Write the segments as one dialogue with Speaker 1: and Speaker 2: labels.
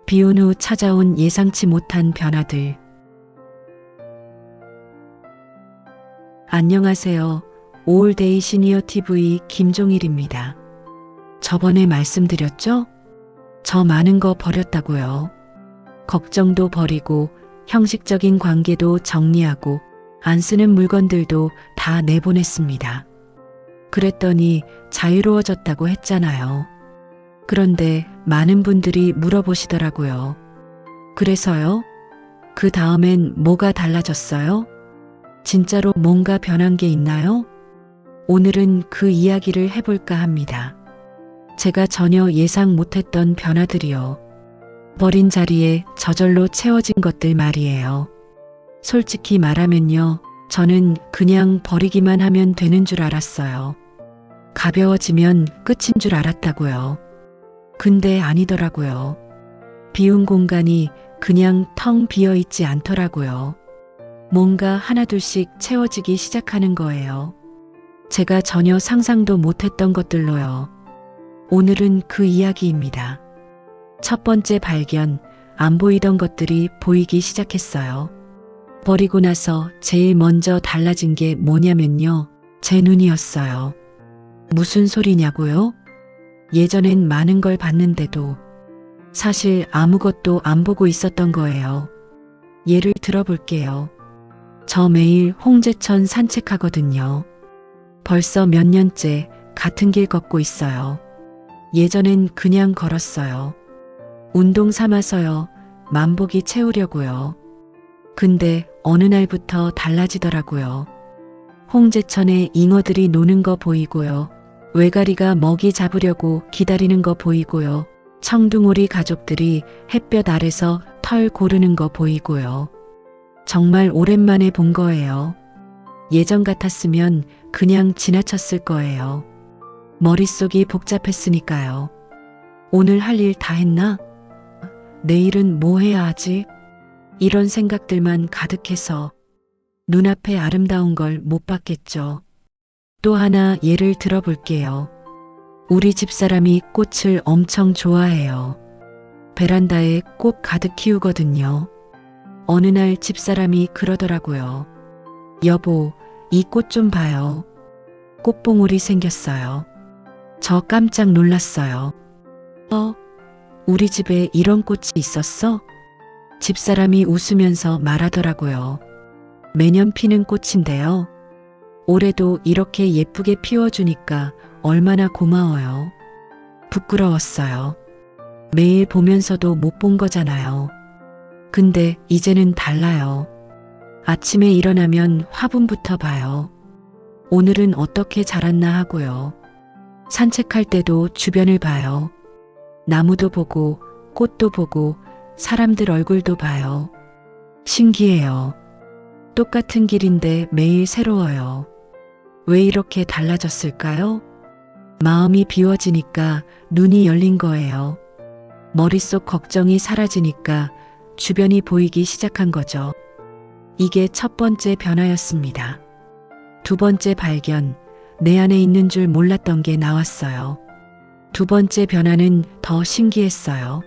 Speaker 1: 비운 후 찾아온 예상치 못한 변화들. 안녕하세요. 올데이 시니어 TV 김종일입니다. 저번에 말씀드렸죠? 저 많은 거 버렸다고요. 걱정도 버리고 형식적인 관계도 정리하고 안 쓰는 물건들도 다 내보냈습니다. 그랬더니 자유로워졌다고 했잖아요. 그런데 많은 분들이 물어보시더라고요. 그래서요? 그 다음엔 뭐가 달라졌어요? 진짜로 뭔가 변한 게 있나요? 오늘은 그 이야기를 해볼까 합니다. 제가 전혀 예상 못했던 변화들이요. 버린 자리에 저절로 채워진 것들 말이에요. 솔직히 말하면요. 저는 그냥 버리기만 하면 되는 줄 알았어요. 가벼워지면 끝인 줄 알았다고요. 근데 아니더라고요. 비운 공간이 그냥 텅 비어 있지 않더라고요. 뭔가 하나둘씩 채워지기 시작하는 거예요. 제가 전혀 상상도 못했던 것들로요. 오늘은 그 이야기입니다. 첫 번째 발견, 안 보이던 것들이 보이기 시작했어요. 버리고 나서 제일 먼저 달라진 게 뭐냐면요. 제 눈이었어요. 무슨 소리냐고요? 예전엔 많은 걸 봤는데도 사실 아무것도 안 보고 있었던 거예요. 예를 들어볼게요. 저 매일 홍제천 산책하거든요. 벌써 몇 년째 같은 길 걷고 있어요. 예전엔 그냥 걸었어요. 운동 삼아서요. 만보기 채우려고요. 근데 어느 날부터 달라지더라고요. 홍제천에 잉어들이 노는 거 보이고요. 외가리가 먹이 잡으려고 기다리는 거 보이고요. 청둥오리 가족들이 햇볕 아래서 털 고르는 거 보이고요. 정말 오랜만에 본 거예요. 예전 같았으면 그냥 지나쳤을 거예요. 머릿속이 복잡했으니까요. 오늘 할 일 다 했나? 내일은 뭐 해야 하지? 이런 생각들만 가득해서 눈앞에 아름다운 걸 못 봤겠죠. 또 하나 예를 들어볼게요. 우리 집사람이 꽃을 엄청 좋아해요. 베란다에 꽃 가득 키우거든요. 어느 날 집사람이 그러더라고요. 여보, 이 꽃 좀 봐요. 꽃봉오리 생겼어요. 저 깜짝 놀랐어요. 우리 집에 이런 꽃이 있었어? 집사람이 웃으면서 말하더라고요. 매년 피는 꽃인데요. 올해도 이렇게 예쁘게 피워주니까 얼마나 고마워요. 부끄러웠어요. 매일 보면서도 못 본 거잖아요. 근데 이제는 달라요. 아침에 일어나면 화분부터 봐요. 오늘은 어떻게 자랐나 하고요. 산책할 때도 주변을 봐요. 나무도 보고 꽃도 보고 사람들 얼굴도 봐요. 신기해요. 똑같은 길인데 매일 새로워요. 왜 이렇게 달라졌을까요? 마음이 비워지니까 눈이 열린 거예요. 머릿속 걱정이 사라지니까 주변이 보이기 시작한 거죠. 이게 첫 번째 변화였습니다. 두 번째 발견, 내 안에 있는 줄 몰랐던 게 나왔어요. 두 번째 변화는 더 신기했어요.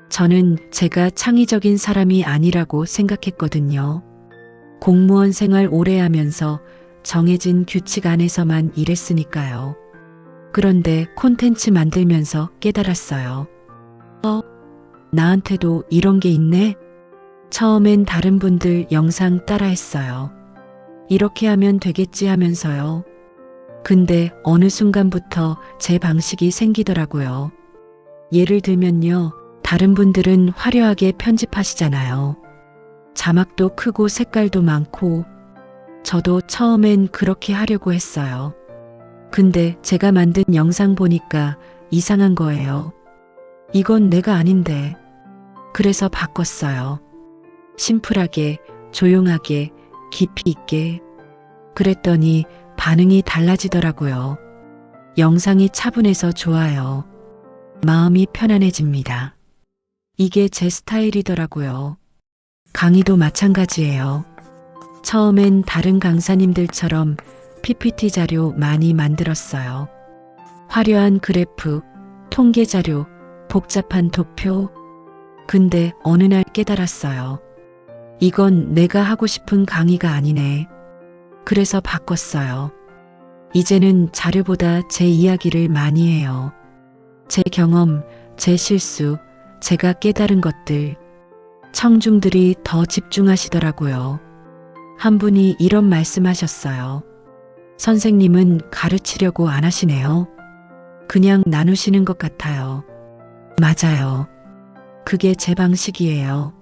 Speaker 1: 저는 제가 창의적인 사람이 아니라고 생각했거든요. 공무원 생활 오래 하면서 정해진 규칙 안에서만 일했으니까요. 그런데 콘텐츠 만들면서 깨달았어요. 나한테도 이런 게 있네? 처음엔 다른 분들 영상 따라했어요. 이렇게 하면 되겠지 하면서요. 근데 어느 순간부터 제 방식이 생기더라고요. 예를 들면요. 다른 분들은 화려하게 편집하시잖아요. 자막도 크고 색깔도 많고 저도 처음엔 그렇게 하려고 했어요. 근데 제가 만든 영상 보니까 이상한 거예요. 이건 내가 아닌데. 그래서 바꿨어요. 심플하게, 조용하게, 깊이 있게. 그랬더니 반응이 달라지더라고요. 영상이 차분해서 좋아요. 마음이 편안해집니다. 이게 제 스타일이더라고요. 강의도 마찬가지예요. 처음엔 다른 강사님들처럼 PPT 자료 많이 만들었어요. 화려한 그래프, 통계 자료, 복잡한 도표. 근데 어느 날 깨달았어요. 이건 내가 하고 싶은 강의가 아니네. 그래서 바꿨어요. 이제는 자료보다 제 이야기를 많이 해요. 제 경험, 제 실수, 제가 깨달은 것들. 청중들이 더 집중하시더라고요. 한 분이 이런 말씀하셨어요. 선생님은 가르치려고 안 하시네요. 그냥 나누시는 것 같아요. 맞아요. 그게 제 방식이에요.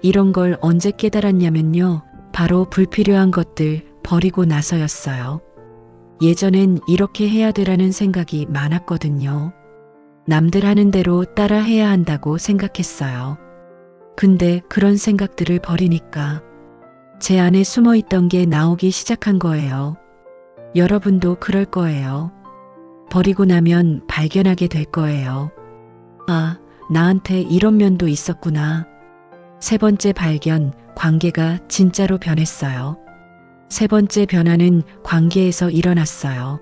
Speaker 1: 이런 걸 언제 깨달았냐면요. 바로 불필요한 것들 버리고 나서였어요. 예전엔 이렇게 해야 되라는 생각이 많았거든요. 남들 하는 대로 따라 해야 한다고 생각했어요. 근데 그런 생각들을 버리니까 제 안에 숨어 있던 게 나오기 시작한 거예요. 여러분도 그럴 거예요. 버리고 나면 발견하게 될 거예요. 아, 나한테 이런 면도 있었구나. 세 번째 발견, 관계가 진짜로 변했어요. 세 번째 변화는 관계에서 일어났어요.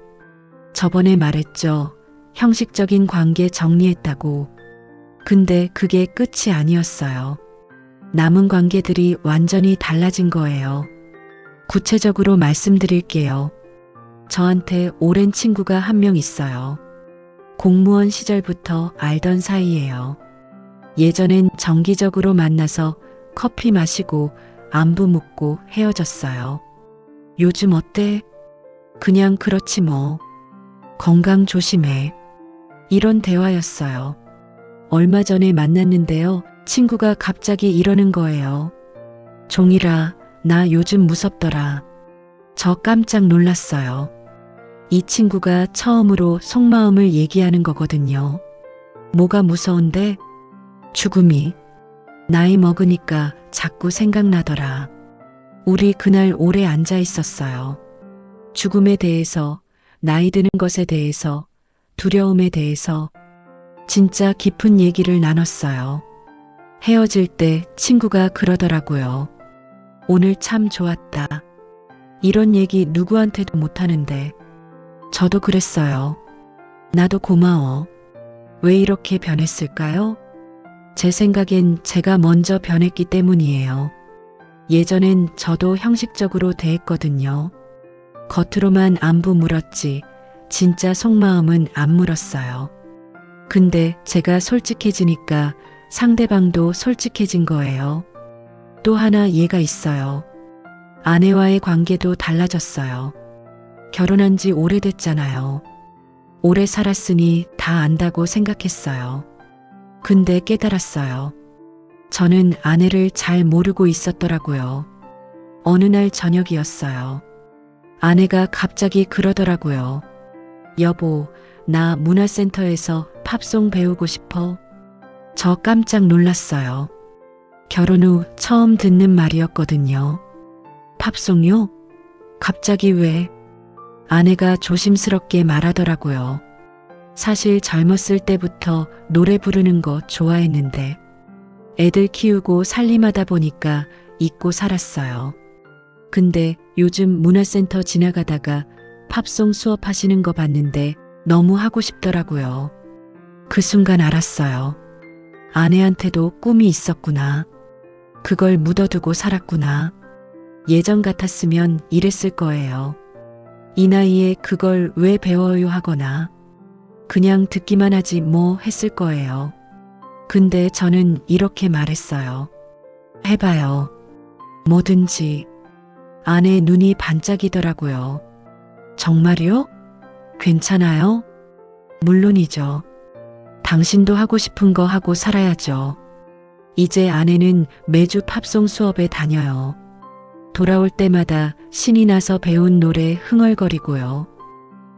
Speaker 1: 저번에 말했죠. 형식적인 관계 정리했다고. 근데 그게 끝이 아니었어요. 남은 관계들이 완전히 달라진 거예요. 구체적으로 말씀드릴게요. 저한테 오랜 친구가 한 명 있어요. 공무원 시절부터 알던 사이예요. 예전엔 정기적으로 만나서 커피 마시고 안부 묻고 헤어졌어요. 요즘 어때? 그냥 그렇지 뭐. 건강 조심해. 이런 대화였어요. 얼마 전에 만났는데요. 친구가 갑자기 이러는 거예요. 종일아, 나 요즘 무섭더라. 저 깜짝 놀랐어요. 이 친구가 처음으로 속마음을 얘기하는 거거든요. 뭐가 무서운데? 죽음이. 나이 먹으니까 자꾸 생각나더라. 우리 그날 오래 앉아 있었어요. 죽음에 대해서, 나이 드는 것에 대해서, 두려움에 대해서 진짜 깊은 얘기를 나눴어요. 헤어질 때 친구가 그러더라고요. 오늘 참 좋았다. 이런 얘기 누구한테도 못하는데 저도 그랬어요. 나도 고마워. 왜 이렇게 변했을까요? 제 생각엔 제가 먼저 변했기 때문이에요. 예전엔 저도 형식적으로 대했거든요. 겉으로만 안부 물었지 진짜 속마음은 안 물었어요. 근데 제가 솔직해지니까 상대방도 솔직해진 거예요. 또 하나 예가 있어요. 아내와의 관계도 달라졌어요. 결혼한 지 오래됐잖아요. 오래 살았으니 다 안다고 생각했어요. 근데 깨달았어요. 저는 아내를 잘 모르고 있었더라고요. 어느 날 저녁이었어요. 아내가 갑자기 그러더라고요. 여보, 나 문화센터에서 팝송 배우고 싶어. 저 깜짝 놀랐어요. 결혼 후 처음 듣는 말이었거든요. 팝송요? 갑자기 왜? 아내가 조심스럽게 말하더라고요. 사실 젊었을 때부터 노래 부르는 거 좋아했는데 애들 키우고 살림하다 보니까 잊고 살았어요. 근데 요즘 문화센터 지나가다가 팝송 수업하시는 거 봤는데 너무 하고 싶더라고요. 그 순간 알았어요. 아내한테도 꿈이 있었구나. 그걸 묻어두고 살았구나. 예전 같았으면 이랬을 거예요. 이 나이에 그걸 왜 배워요 하거나 그냥 듣기만 하지 뭐 했을 거예요. 근데 저는 이렇게 말했어요. 해봐요. 뭐든지. 아내 눈이 반짝이더라고요. 정말요? 괜찮아요? 물론이죠. 당신도 하고 싶은 거 하고 살아야죠. 이제 아내는 매주 팝송 수업에 다녀요. 돌아올 때마다 신이 나서 배운 노래 흥얼거리고요.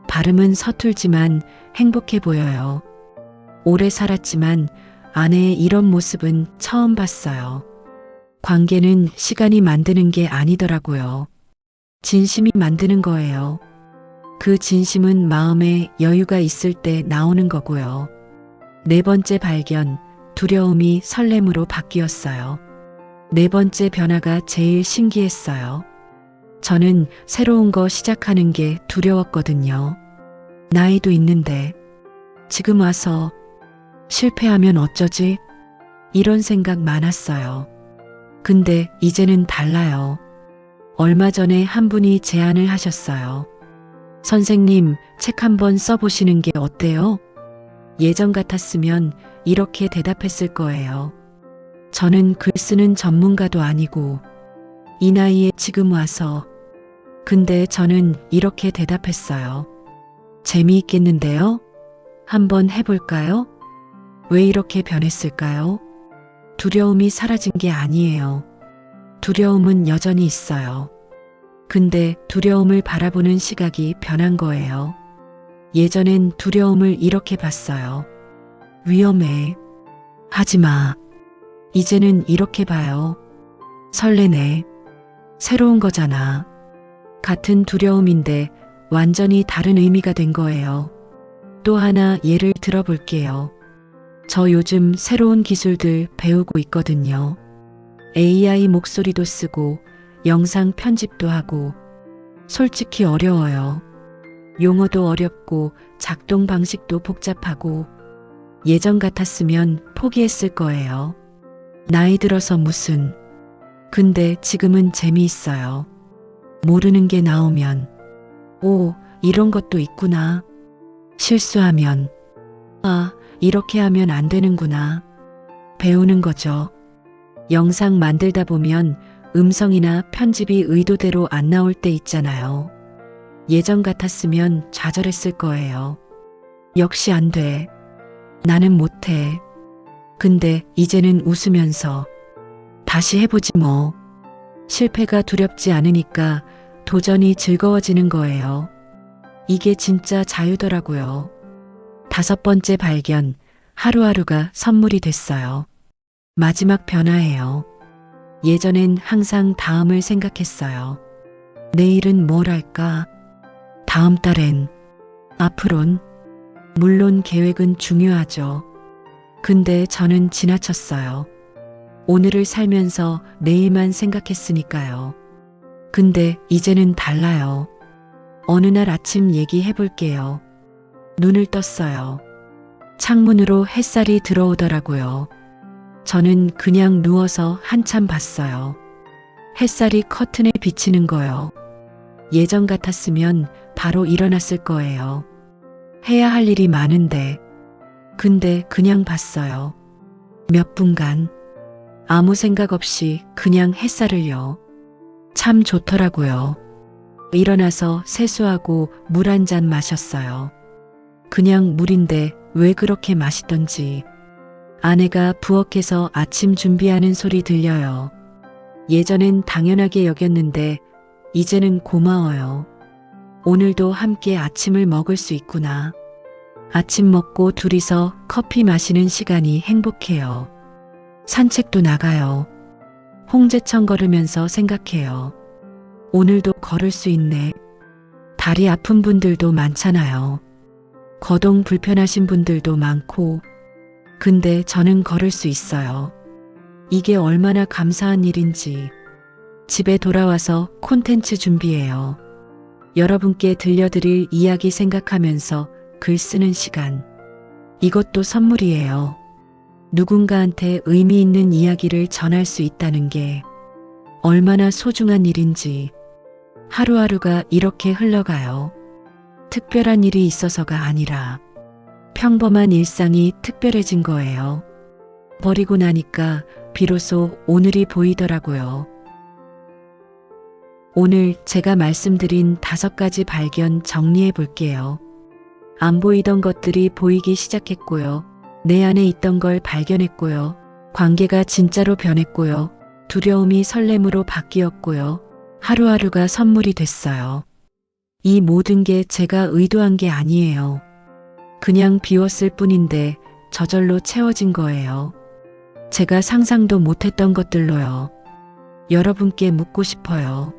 Speaker 1: 발음은 서툴지만 행복해 보여요. 오래 살았지만 아내의 이런 모습은 처음 봤어요. 관계는 시간이 만드는 게 아니더라고요. 진심이 만드는 거예요. 그 진심은 마음에 여유가 있을 때 나오는 거고요. 네 번째 발견, 두려움이 설렘으로 바뀌었어요. 네 번째 변화가 제일 신기했어요. 저는 새로운 거 시작하는 게 두려웠거든요. 나이도 있는데 지금 와서 실패하면 어쩌지? 이런 생각 많았어요. 근데 이제는 달라요. 얼마 전에 한 분이 제안을 하셨어요. 선생님, 책 한번 써보시는 게 어때요? 예전 같았으면 이렇게 대답했을 거예요. 저는 글 쓰는 전문가도 아니고 이 나이에 지금 와서. 근데 저는 이렇게 대답했어요. 재미있겠는데요? 한번 해볼까요? 왜 이렇게 변했을까요? 두려움이 사라진 게 아니에요. 두려움은 여전히 있어요. 근데 두려움을 바라보는 시각이 변한 거예요. 예전엔 두려움을 이렇게 봤어요. 위험해. 하지 마. 이제는 이렇게 봐요. 설레네. 새로운 거잖아. 같은 두려움인데 완전히 다른 의미가 된 거예요. 또 하나 예를 들어볼게요. 저 요즘 새로운 기술들 배우고 있거든요. AI 목소리도 쓰고 영상 편집도 하고. 솔직히 어려워요. 용어도 어렵고 작동 방식도 복잡하고. 예전 같았으면 포기했을 거예요. 나이 들어서 무슨. 근데 지금은 재미있어요. 모르는 게 나오면, 오, 이런 것도 있구나. 실수하면, 아, 이렇게 하면 안 되는구나. 배우는 거죠. 영상 만들다 보면 음성이나 편집이 의도대로 안 나올 때 있잖아요. 예전 같았으면 좌절했을 거예요. 역시 안 돼. 나는 못해. 근데 이제는 웃으면서 다시 해보지 뭐. 실패가 두렵지 않으니까 도전이 즐거워지는 거예요. 이게 진짜 자유더라고요. 5번째 발견, 하루하루가 선물이 됐어요. 마지막 변화예요. 예전엔 항상 다음을 생각했어요. 내일은 뭘 할까? 다음 달엔, 앞으론. 물론 계획은 중요하죠. 근데 저는 지나쳤어요. 오늘을 살면서 내일만 생각했으니까요. 근데 이제는 달라요. 어느 날 아침 얘기해 볼게요. 눈을 떴어요. 창문으로 햇살이 들어오더라고요. 저는 그냥 누워서 한참 봤어요. 햇살이 커튼에 비치는 거요. 예전 같았으면 바로 일어났을 거예요. 해야 할 일이 많은데. 근데 그냥 봤어요. 몇 분간. 아무 생각 없이 그냥 햇살을요. 참 좋더라고요. 일어나서 세수하고 물 한 잔 마셨어요. 그냥 물인데 왜 그렇게 맛있던지. 아내가 부엌에서 아침 준비하는 소리 들려요. 예전엔 당연하게 여겼는데 이제는 고마워요. 오늘도 함께 아침을 먹을 수 있구나. 아침 먹고 둘이서 커피 마시는 시간이 행복해요. 산책도 나가요. 홍제천 걸으면서 생각해요. 오늘도 걸을 수 있네. 다리 아픈 분들도 많잖아요. 거동 불편하신 분들도 많고. 근데 저는 걸을 수 있어요. 이게 얼마나 감사한 일인지. 집에 돌아와서 콘텐츠 준비해요. 여러분께 들려드릴 이야기 생각하면서 글 쓰는 시간. 이것도 선물이에요. 누군가한테 의미 있는 이야기를 전할 수 있다는 게 얼마나 소중한 일인지. 하루하루가 이렇게 흘러가요. 특별한 일이 있어서가 아니라 평범한 일상이 특별해진 거예요. 버리고 나니까 비로소 오늘이 보이더라고요. 오늘 제가 말씀드린 5가지 발견 정리해 볼게요. 안 보이던 것들이 보이기 시작했고요. 내 안에 있던 걸 발견했고요. 관계가 진짜로 변했고요. 두려움이 설렘으로 바뀌었고요. 하루하루가 선물이 됐어요. 이 모든 게 제가 의도한 게 아니에요. 그냥 비웠을 뿐인데 저절로 채워진 거예요. 제가 상상도 못했던 것들로요. 여러분께 묻고 싶어요.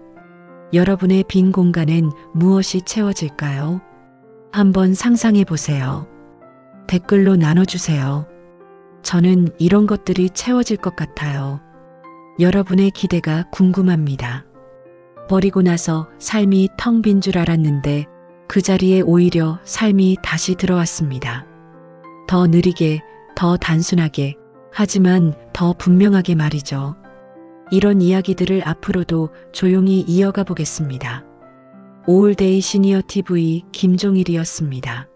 Speaker 1: 여러분의 빈 공간엔 무엇이 채워질까요? 한번 상상해 보세요. 댓글로 나눠주세요. 저는 이런 것들이 채워질 것 같아요. 여러분의 기대가 궁금합니다. 버리고 나서 삶이 텅 빈 줄 알았는데 그 자리에 오히려 삶이 다시 들어왔습니다. 더 느리게, 더 단순하게, 하지만 더 분명하게 말이죠. 이런 이야기들을 앞으로도 조용히 이어가 보겠습니다. 올데이 시니어 TV 김종일이었습니다.